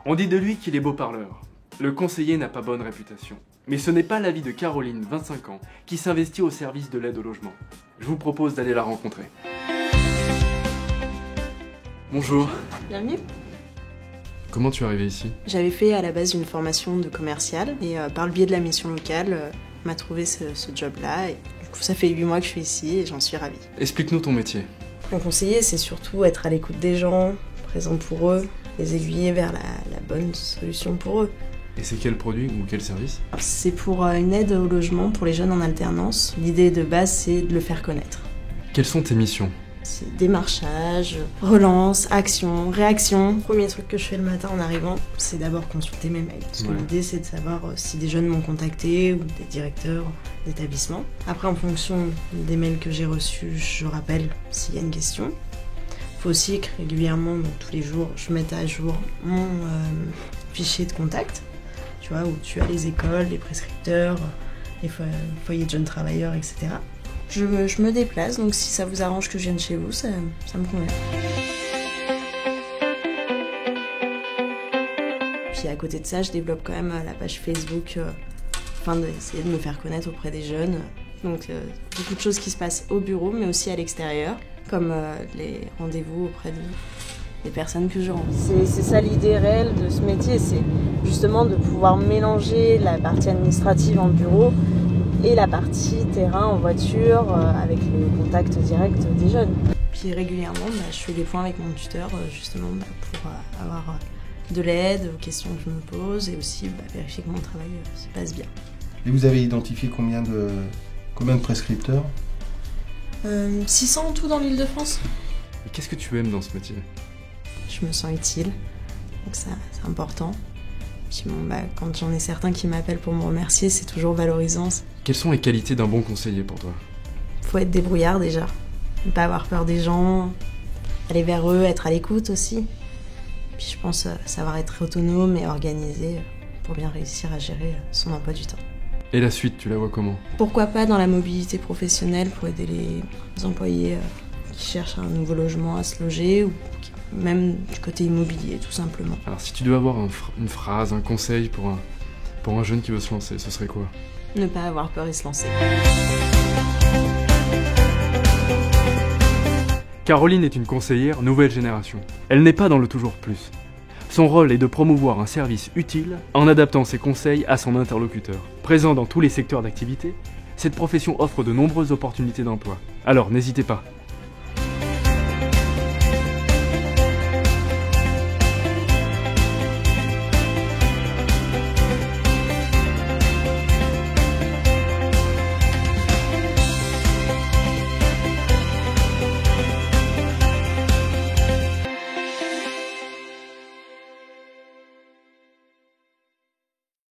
On dit de lui qu'il est beau parleur. Le conseiller n'a pas bonne réputation. Mais ce n'est pas l'avis de Caroline, 25 ans, qui s'investit au service de l'aide au logement. Je vous propose d'aller la rencontrer. Bonjour. Bienvenue. Comment tu es arrivée ici? J'avais fait à la base une formation de commercial et par le biais de la mission locale, m'a trouvé ce job-là. Et du coup, ça fait 8 mois que je suis ici et j'en suis ravie. Explique-nous ton métier. Un conseiller, c'est surtout être à l'écoute des gens, présent pour eux, les aiguiller vers la bonne solution pour eux. Et c'est quel produit ou quel service? C'est pour une aide au logement pour les jeunes en alternance. L'idée de base, c'est de le faire connaître. Quelles sont tes missions? C'est démarchage, relance, action, réaction. Le premier truc que je fais le matin en arrivant, c'est d'abord consulter mes mails. Parce que l'idée, c'est de savoir si des jeunes m'ont contacté ou des directeurs d'établissement. Après, en fonction des mails que j'ai reçus, je rappelle s'il y a une question. Il faut aussi que régulièrement, donc tous les jours, je mette à jour mon fichier de contact. Tu vois, où tu as les écoles, les prescripteurs, les foyers de jeunes travailleurs, etc. Je me déplace, donc si ça vous arrange que je vienne chez vous, ça me convient. Puis à côté de ça, je développe quand même la page Facebook afin d'essayer de me faire connaître auprès des jeunes. Donc beaucoup de choses qui se passent au bureau, mais aussi à l'extérieur, comme les rendez-vous auprès des personnes que je rencontre. C'est ça l'idée réelle de ce métier, c'est justement de pouvoir mélanger la partie administrative en bureau et la partie terrain en voiture avec le contact direct des jeunes. Puis régulièrement, je fais des points avec mon tuteur justement pour avoir de l'aide aux questions que je me pose et aussi vérifier que mon travail se passe bien. Et vous avez identifié combien de prescripteurs? 600 en tout dans l'Île-de-France. Et qu'est-ce que tu aimes dans ce métier? Je me sens utile, donc ça, c'est important. Puis quand j'en ai certains qui m'appellent pour me remercier, c'est toujours valorisant. Quelles sont les qualités d'un bon conseiller pour toi? Faut être débrouillard déjà, ne pas avoir peur des gens, aller vers eux, être à l'écoute aussi. Puis je pense savoir être autonome et organisé pour bien réussir à gérer son emploi du temps. Et la suite, tu la vois comment? Pourquoi pas dans la mobilité professionnelle pour aider les employés qui cherchent un nouveau logement à se loger ou même du côté immobilier tout simplement. Alors si tu devais avoir une phrase, un conseil pour un jeune qui veut se lancer, ce serait quoi? Ne pas avoir peur et se lancer. Caroline est une conseillère nouvelle génération. Elle n'est pas dans le toujours plus. Son rôle est de promouvoir un service utile en adaptant ses conseils à son interlocuteur. Présent dans tous les secteurs d'activité, cette profession offre de nombreuses opportunités d'emploi. Alors n'hésitez pas.